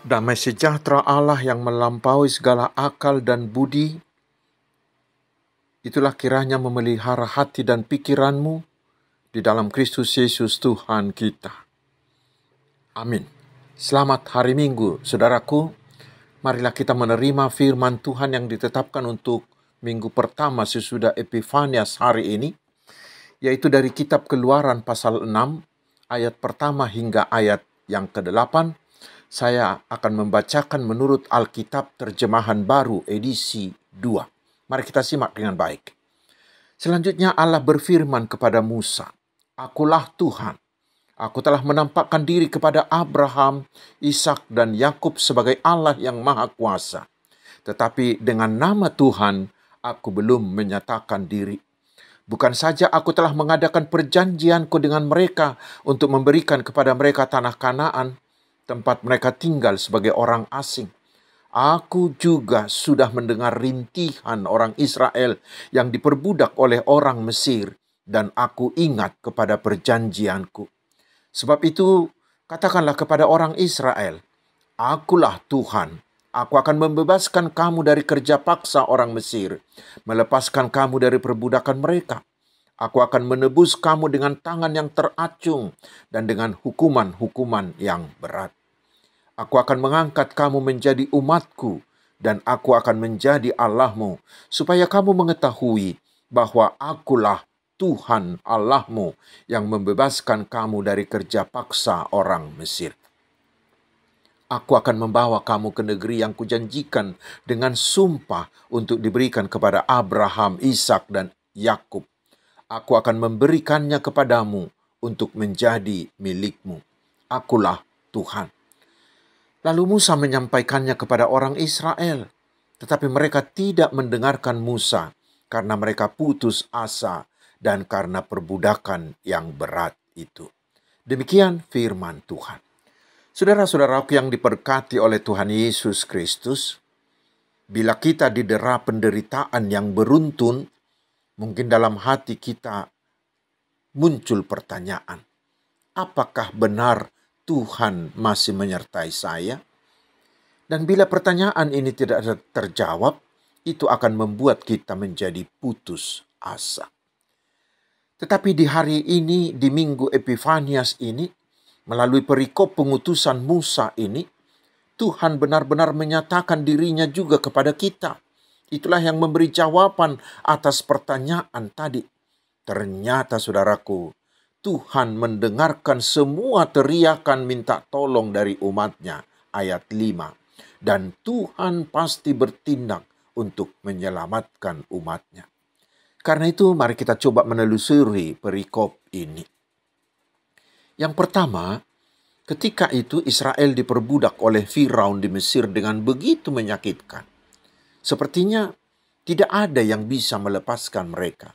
Damai sejahtera Allah yang melampaui segala akal dan budi, itulah kiranya memelihara hati dan pikiranmu di dalam Kristus Yesus Tuhan kita. Amin. Selamat hari Minggu, saudaraku. Marilah kita menerima firman Tuhan yang ditetapkan untuk minggu pertama sesudah Epifanias hari ini, yaitu dari kitab Keluaran pasal 6, ayat pertama hingga ayat yang ke-8. Saya akan membacakan menurut Alkitab Terjemahan Baru edisi 2. Mari kita simak dengan baik. Selanjutnya Allah berfirman kepada Musa, "Akulah Tuhan. Aku telah menampakkan diri kepada Abraham, Ishak, dan Yakub sebagai Allah yang Maha Kuasa. Tetapi dengan nama Tuhan, aku belum menyatakan diri. Bukan saja aku telah mengadakan perjanjianku dengan mereka untuk memberikan kepada mereka tanah Kanaan, tempat mereka tinggal sebagai orang asing. Aku juga sudah mendengar rintihan orang Israel yang diperbudak oleh orang Mesir, dan aku ingat kepada perjanjianku. Sebab itu, katakanlah kepada orang Israel, Akulah Tuhan. Aku akan membebaskan kamu dari kerja paksa orang Mesir, melepaskan kamu dari perbudakan mereka. Aku akan menebus kamu dengan tangan yang teracung dan dengan hukuman-hukuman yang berat. Aku akan mengangkat kamu menjadi umatku, dan aku akan menjadi Allahmu, supaya kamu mengetahui bahwa akulah Tuhan Allahmu yang membebaskan kamu dari kerja paksa orang Mesir. Aku akan membawa kamu ke negeri yang kujanjikan dengan sumpah untuk diberikan kepada Abraham, Ishak, dan Yakub. Aku akan memberikannya kepadamu untuk menjadi milikmu. Akulah Tuhan." Lalu Musa menyampaikannya kepada orang Israel, tetapi mereka tidak mendengarkan Musa karena mereka putus asa dan karena perbudakan yang berat itu. Demikian firman Tuhan. Saudara-saudaraku yang diberkati oleh Tuhan Yesus Kristus, bila kita didera penderitaan yang beruntun, mungkin dalam hati kita muncul pertanyaan, apakah benar Tuhan masih menyertai saya? Dan bila pertanyaan ini tidak terjawab, itu akan membuat kita menjadi putus asa. Tetapi di hari ini, di minggu Epifanias ini, melalui perikop pengutusan Musa ini, Tuhan benar-benar menyatakan dirinya juga kepada kita. Itulah yang memberi jawaban atas pertanyaan tadi. Ternyata saudaraku, Tuhan mendengarkan semua teriakan minta tolong dari umatnya. Ayat 5. Dan Tuhan pasti bertindak untuk menyelamatkan umatnya. Karena itu mari kita coba menelusuri perikop ini. Yang pertama, ketika itu Israel diperbudak oleh Firaun di Mesir dengan begitu menyakitkan. Sepertinya tidak ada yang bisa melepaskan mereka.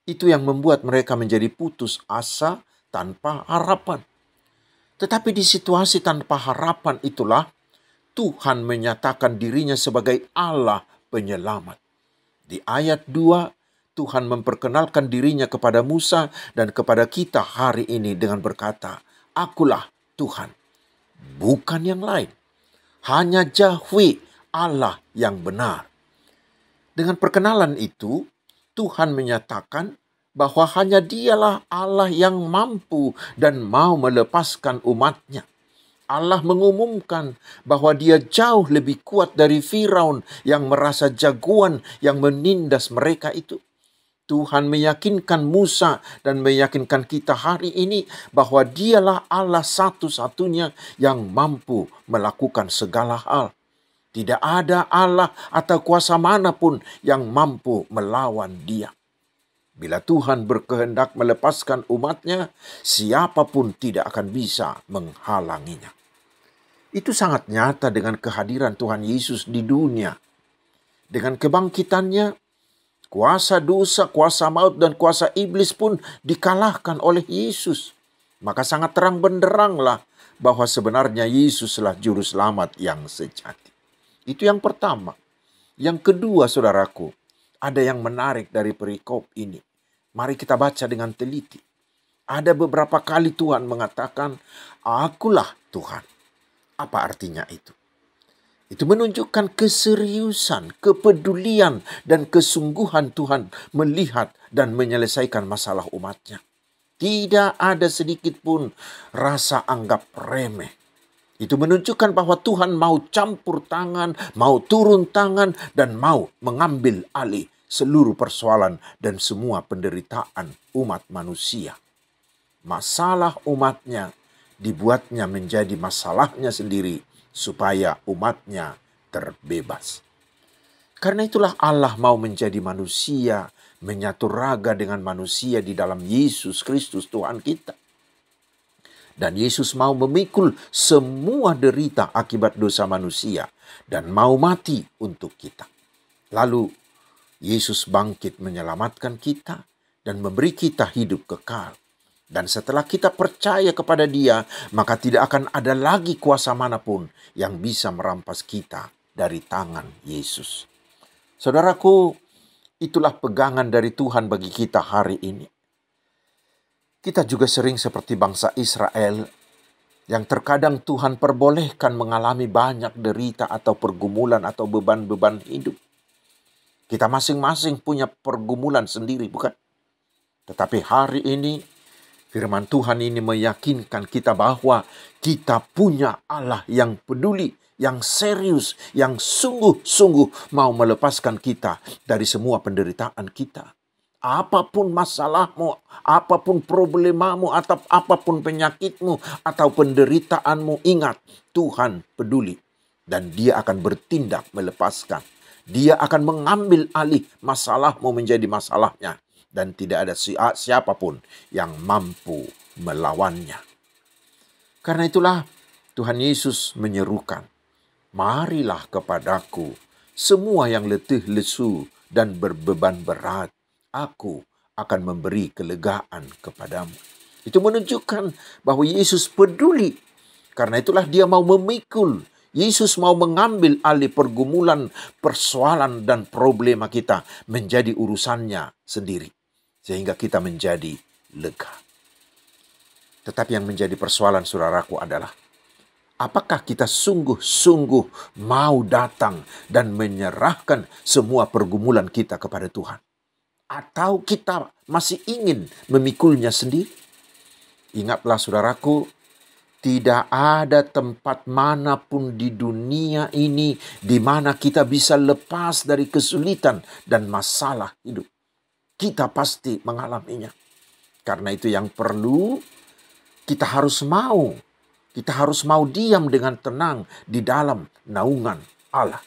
Itu yang membuat mereka menjadi putus asa tanpa harapan. Tetapi di situasi tanpa harapan itulah Tuhan menyatakan dirinya sebagai Allah penyelamat. Di ayat 2, Tuhan memperkenalkan dirinya kepada Musa dan kepada kita hari ini dengan berkata, "Akulah Tuhan, bukan yang lain. Hanya Yahweh, Allah yang benar." Dengan perkenalan itu, Tuhan menyatakan bahwa hanya Dialah Allah yang mampu dan mau melepaskan umatnya. Allah mengumumkan bahwa Dia jauh lebih kuat dari Firaun yang merasa jagoan yang menindas mereka itu. Tuhan meyakinkan Musa dan meyakinkan kita hari ini bahwa Dialah Allah satu-satunya yang mampu melakukan segala hal. Tidak ada Allah atau kuasa manapun yang mampu melawan Dia. Bila Tuhan berkehendak melepaskan umatnya, siapapun tidak akan bisa menghalanginya. Itu sangat nyata dengan kehadiran Tuhan Yesus di dunia. Dengan kebangkitannya, kuasa dosa, kuasa maut, dan kuasa iblis pun dikalahkan oleh Yesus. Maka sangat terang benderanglah bahwa sebenarnya Yesuslah juru selamat yang sejati. Itu yang pertama. Yang kedua, saudaraku, ada yang menarik dari perikop ini. Mari kita baca dengan teliti. Ada beberapa kali Tuhan mengatakan, "Akulah Tuhan." Apa artinya itu? Itu menunjukkan keseriusan, kepedulian, dan kesungguhan Tuhan melihat dan menyelesaikan masalah umatnya. Tidak ada sedikit pun rasa anggap remeh. Itu menunjukkan bahwa Tuhan mau campur tangan, mau turun tangan, dan mau mengambil alih seluruh persoalan dan semua penderitaan umat manusia. Masalah umatnya dibuatnya menjadi masalahnya sendiri supaya umatnya terbebas. Karena itulah Allah mau menjadi manusia, menyatu raga dengan manusia di dalam Yesus Kristus Tuhan kita. Dan Yesus mau memikul semua derita akibat dosa manusia dan mau mati untuk kita. Lalu Yesus bangkit menyelamatkan kita dan memberi kita hidup kekal. Dan setelah kita percaya kepada Dia, maka tidak akan ada lagi kuasa manapun yang bisa merampas kita dari tangan Yesus. Saudaraku, itulah pegangan dari Tuhan bagi kita hari ini. Kita juga sering seperti bangsa Israel yang terkadang Tuhan perbolehkan mengalami banyak derita atau pergumulan atau beban-beban hidup. Kita masing-masing punya pergumulan sendiri, bukan? Tetapi hari ini firman Tuhan ini meyakinkan kita bahwa kita punya Allah yang peduli, yang serius, yang sungguh-sungguh mau melepaskan kita dari semua penderitaan kita. Apapun masalahmu, apapun problemamu, atau apapun penyakitmu, atau penderitaanmu, ingat, Tuhan peduli. Dan Dia akan bertindak melepaskan. Dia akan mengambil alih masalahmu menjadi masalahnya. Dan tidak ada siapapun yang mampu melawannya. Karena itulah Tuhan Yesus menyerukan, marilah kepadaku semua yang letih lesu dan berbeban berat. Aku akan memberi kelegaan kepadamu. Itu menunjukkan bahwa Yesus peduli. Karena itulah Dia mau memikul. Yesus mau mengambil alih pergumulan, persoalan, dan problema kita menjadi urusannya sendiri. Sehingga kita menjadi lega. Tetapi yang menjadi persoalan saudaraku adalah, apakah kita sungguh-sungguh mau datang dan menyerahkan semua pergumulan kita kepada Tuhan? Atau kita masih ingin memikulnya sendiri? Ingatlah saudaraku, tidak ada tempat manapun di dunia ini di mana kita bisa lepas dari kesulitan dan masalah hidup. Kita pasti mengalaminya. Karena itu yang perlu, kita harus mau. Kita harus mau diam dengan tenang di dalam naungan Allah.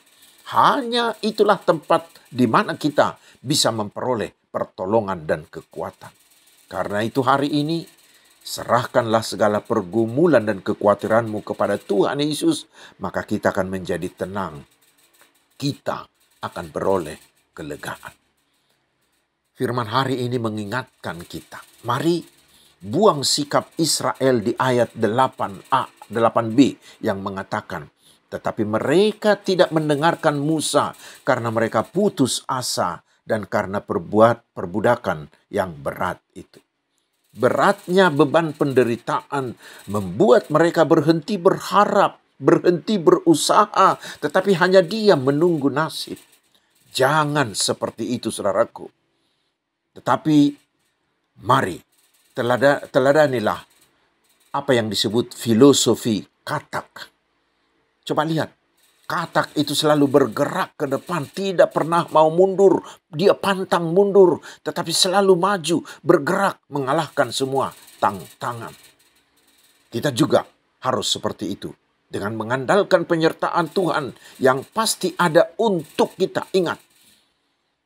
Hanya itulah tempat di mana kita bisa memperoleh pertolongan dan kekuatan. Karena itu hari ini, serahkanlah segala pergumulan dan kekhawatiranmu kepada Tuhan Yesus, maka kita akan menjadi tenang. Kita akan beroleh kelegaan. Firman hari ini mengingatkan kita. Mari buang sikap Israel di ayat 8a, 8b yang mengatakan, tetapi mereka tidak mendengarkan Musa karena mereka putus asa dan karena perbudakan yang berat itu. Beratnya beban penderitaan membuat mereka berhenti berharap, berhenti berusaha, tetapi hanya diam menunggu nasib. Jangan seperti itu saudaraku. Tetapi mari teladanilah apa yang disebut filosofi katak. Coba lihat, katak itu selalu bergerak ke depan, tidak pernah mau mundur. Dia pantang mundur, tetapi selalu maju, bergerak, mengalahkan semua tantangan. Kita juga harus seperti itu. Dengan mengandalkan penyertaan Tuhan yang pasti ada untuk kita. Ingat,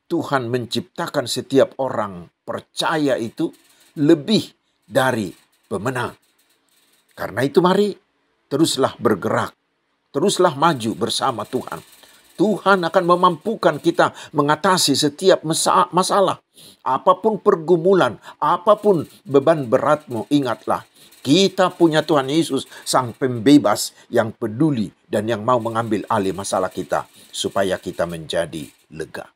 Tuhan menciptakan setiap orang percaya itu lebih dari pemenang. Karena itu mari teruslah bergerak. Teruslah maju bersama Tuhan. Tuhan akan memampukan kita mengatasi setiap masalah. Apapun pergumulan, apapun beban beratmu, ingatlah. Kita punya Tuhan Yesus, Sang Pembebas yang peduli dan yang mau mengambil alih masalah kita. Supaya kita menjadi lega.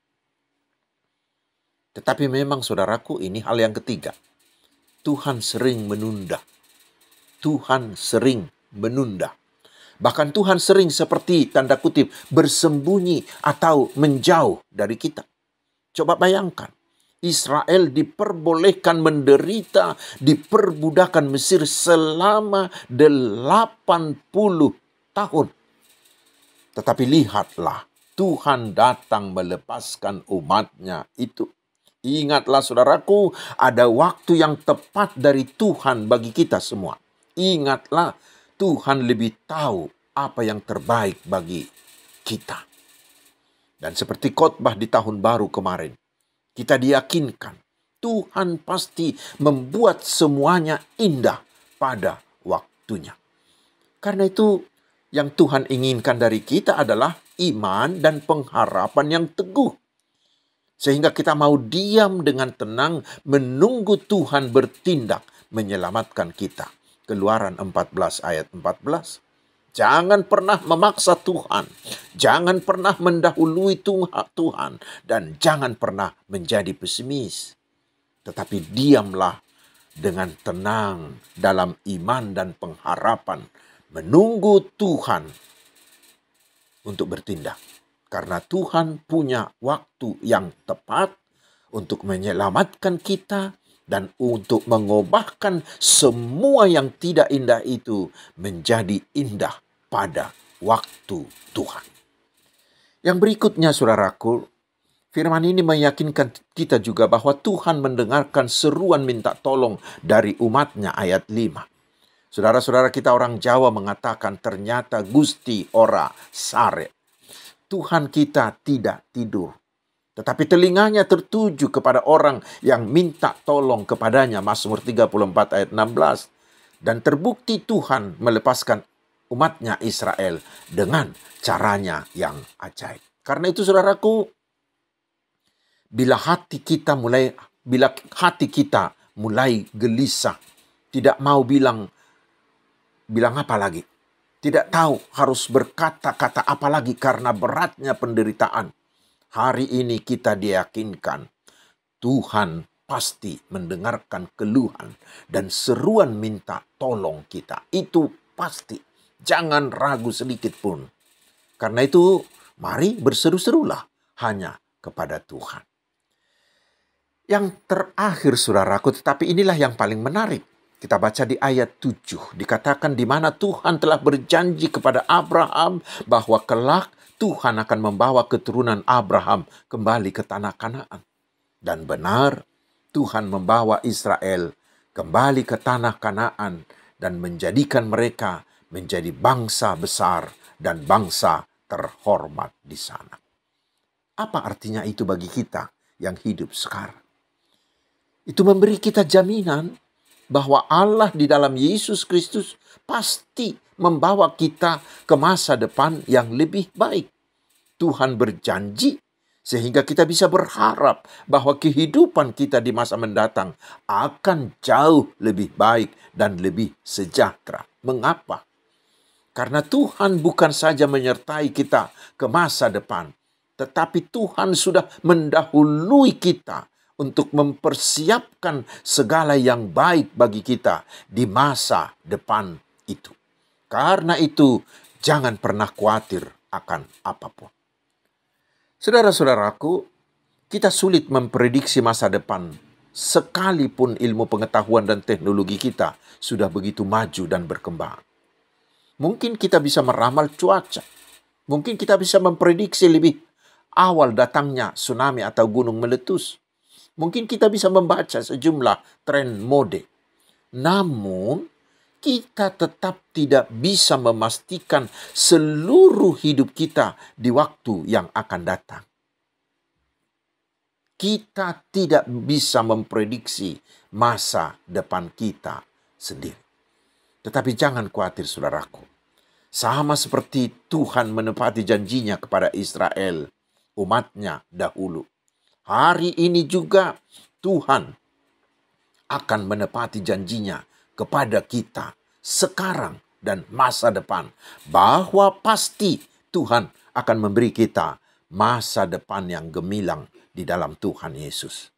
Tetapi memang saudaraku, ini hal yang ketiga. Tuhan sering menunda. Tuhan sering menunda. Bahkan Tuhan sering seperti tanda kutip bersembunyi atau menjauh dari kita. Coba bayangkan, Israel diperbolehkan menderita di perbudakan Mesir selama 80 tahun. Tetapi lihatlah, Tuhan datang melepaskan umatnya itu. Ingatlah saudaraku, ada waktu yang tepat dari Tuhan bagi kita semua. Ingatlah, Tuhan lebih tahu apa yang terbaik bagi kita. Dan seperti khotbah di tahun baru kemarin, kita diyakinkan Tuhan pasti membuat semuanya indah pada waktunya. Karena itu yang Tuhan inginkan dari kita adalah iman dan pengharapan yang teguh. Sehingga kita mau diam dengan tenang menunggu Tuhan bertindak menyelamatkan kita. Keluaran 14 ayat 14. Jangan pernah memaksa Tuhan. Jangan pernah mendahului Tuhan. Dan jangan pernah menjadi pesimis. Tetapi diamlah dengan tenang dalam iman dan pengharapan. Menunggu Tuhan untuk bertindak. Karena Tuhan punya waktu yang tepat untuk menyelamatkan kita dan untuk mengubahkan semua yang tidak indah itu menjadi indah pada waktu Tuhan. Yang berikutnya saudaraku, firman ini meyakinkan kita juga bahwa Tuhan mendengarkan seruan minta tolong dari umatnya ayat 5. Saudara-saudara kita orang Jawa mengatakan ternyata Gusti ora sare. Tuhan kita tidak tidur. Tetapi telinganya tertuju kepada orang yang minta tolong kepadanya. Mazmur 34 ayat 16. Dan terbukti Tuhan melepaskan umatnya Israel dengan caranya yang ajaib. Karena itu saudaraku, bila hati kita mulai gelisah, tidak mau bilang apa lagi. Tidak tahu harus berkata-kata apa lagi karena beratnya penderitaan. Hari ini kita diyakinkan Tuhan pasti mendengarkan keluhan dan seruan minta tolong kita. Itu pasti. Jangan ragu sedikit pun. Karena itu mari berseru-serulah hanya kepada Tuhan. Yang terakhir saudaraku, tetapi inilah yang paling menarik. Kita baca di ayat 7, dikatakan di mana Tuhan telah berjanji kepada Abraham bahwa kelak Tuhan akan membawa keturunan Abraham kembali ke tanah Kanaan. Dan benar, Tuhan membawa Israel kembali ke tanah Kanaan dan menjadikan mereka menjadi bangsa besar dan bangsa terhormat di sana. Apa artinya itu bagi kita yang hidup sekarang? Itu memberi kita jaminan bahwa Allah di dalam Yesus Kristus pasti membawa kita ke masa depan yang lebih baik. Tuhan berjanji sehingga kita bisa berharap bahwa kehidupan kita di masa mendatang akan jauh lebih baik dan lebih sejahtera. Mengapa? Karena Tuhan bukan saja menyertai kita ke masa depan, tetapi Tuhan sudah mendahului kita untuk mempersiapkan segala yang baik bagi kita di masa depan itu. Karena itu, jangan pernah khawatir akan apapun. Saudara-saudaraku, kita sulit memprediksi masa depan sekalipun ilmu pengetahuan dan teknologi kita sudah begitu maju dan berkembang. Mungkin kita bisa meramal cuaca. Mungkin kita bisa memprediksi lebih awal datangnya tsunami atau gunung meletus. Mungkin kita bisa membaca sejumlah tren mode. Namun, kita tetap tidak bisa memastikan seluruh hidup kita di waktu yang akan datang. Kita tidak bisa memprediksi masa depan kita sendiri. Tetapi jangan khawatir saudaraku. Sama seperti Tuhan menepati janjinya kepada Israel, umatnya dahulu. Hari ini juga Tuhan akan menepati janjinya kepada kita sekarang dan masa depan. Bahwa pasti Tuhan akan memberi kita masa depan yang gemilang di dalam Tuhan Yesus.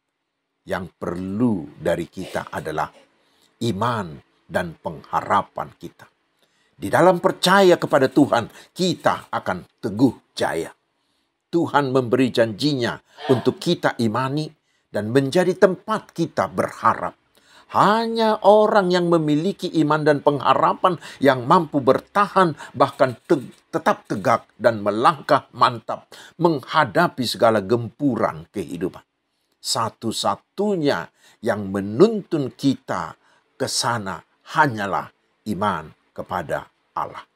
Yang perlu dari kita adalah iman dan pengharapan kita. Di dalam percaya kepada Tuhan, kita akan teguh jaya. Tuhan memberi janjinya untuk kita imani dan menjadi tempat kita berharap. Hanya orang yang memiliki iman dan pengharapan yang mampu bertahan, bahkan tetap tegak dan melangkah mantap menghadapi segala gempuran kehidupan. Satu-satunya yang menuntun kita ke sana hanyalah iman kepada Allah.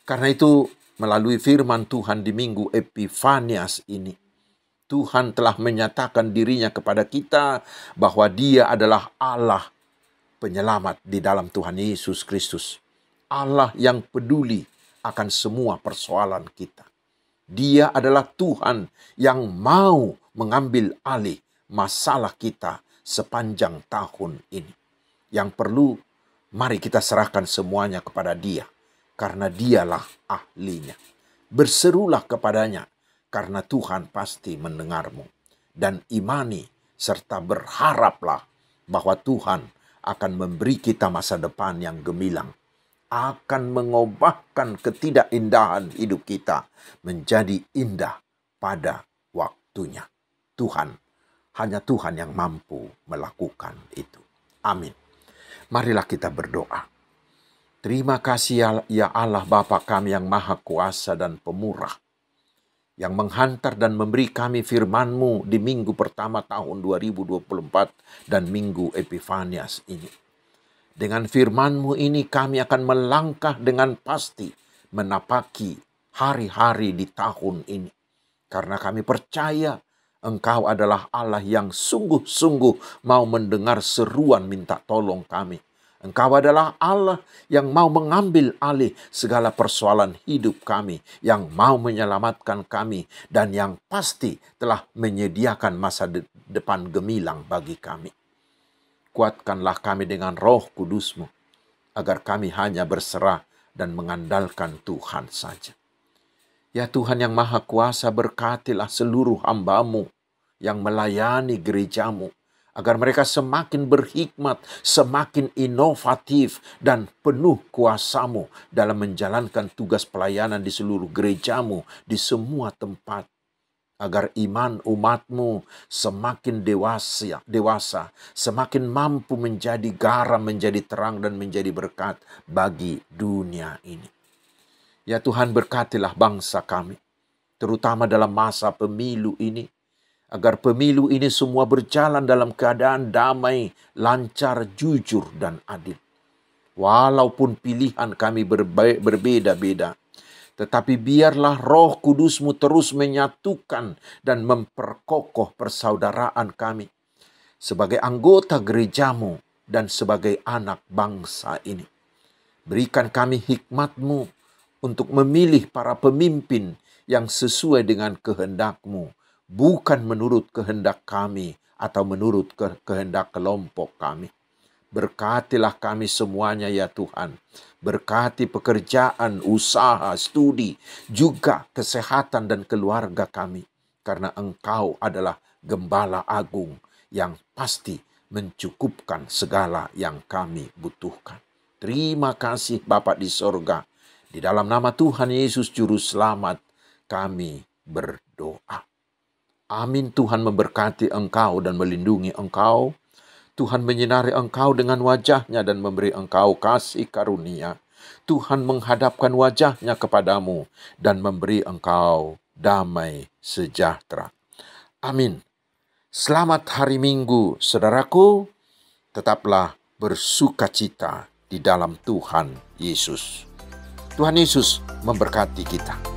Karena itu, melalui firman Tuhan di Minggu Epifanias ini, Tuhan telah menyatakan dirinya kepada kita bahwa Dia adalah Allah penyelamat di dalam Tuhan Yesus Kristus. Allah yang peduli akan semua persoalan kita. Dia adalah Tuhan yang mau mengambil alih masalah kita sepanjang tahun ini. Yang perlu, mari kita serahkan semuanya kepada Dia, karena Dialah ahlinya. Berserulah kepadanya, karena Tuhan pasti mendengarmu. Dan imani serta berharaplah bahwa Tuhan akan memberi kita masa depan yang gemilang. Akan mengubahkan ketidakindahan hidup kita menjadi indah pada waktunya. Hanya Tuhan yang mampu melakukan itu. Amin. Marilah kita berdoa. Terima kasih ya Allah Bapa kami yang Maha Kuasa dan Pemurah, yang menghantar dan memberi kami firman-Mu di minggu pertama tahun 2024 dan Minggu Epifanias ini. Dengan firman-Mu ini kami akan melangkah dengan pasti menapaki hari-hari di tahun ini. Karena kami percaya Engkau adalah Allah yang sungguh-sungguh mau mendengar seruan minta tolong kami. Engkau adalah Allah yang mau mengambil alih segala persoalan hidup kami, yang mau menyelamatkan kami, dan yang pasti telah menyediakan masa depan gemilang bagi kami. Kuatkanlah kami dengan Roh Kudus-Mu, agar kami hanya berserah dan mengandalkan Tuhan saja. Ya Tuhan yang Maha Kuasa, berkatilah seluruh hamba-Mu yang melayani gereja-Mu, agar mereka semakin berhikmat, semakin inovatif, dan penuh kuasa-Mu dalam menjalankan tugas pelayanan di seluruh gereja-Mu, di semua tempat. Agar iman umat-Mu semakin dewasa, semakin mampu menjadi garam, menjadi terang, dan menjadi berkat bagi dunia ini. Ya Tuhan, berkatilah bangsa kami, terutama dalam masa pemilu ini, agar pemilu ini semua berjalan dalam keadaan damai, lancar, jujur, dan adil. Walaupun pilihan kami berbeda-beda, tetapi biarlah Roh Kudus-Mu terus menyatukan dan memperkokoh persaudaraan kami sebagai anggota gereja-Mu dan sebagai anak bangsa ini. Berikan kami hikmat-Mu untuk memilih para pemimpin yang sesuai dengan kehendak-Mu, bukan menurut kehendak kami atau menurut kehendak kelompok kami. Berkatilah kami semuanya ya Tuhan. Berkati pekerjaan, usaha, studi, juga kesehatan dan keluarga kami. Karena Engkau adalah Gembala Agung yang pasti mencukupkan segala yang kami butuhkan. Terima kasih Bapa di sorga. Di dalam nama Tuhan Yesus Juru Selamat kami berdoa. Amin. Tuhan memberkati engkau dan melindungi engkau. Tuhan menyinari engkau dengan wajah-Nya dan memberi engkau kasih karunia. Tuhan menghadapkan wajah-Nya kepadamu dan memberi engkau damai sejahtera. Amin. Selamat hari Minggu, saudaraku. Tetaplah bersukacita di dalam Tuhan Yesus. Tuhan Yesus memberkati kita.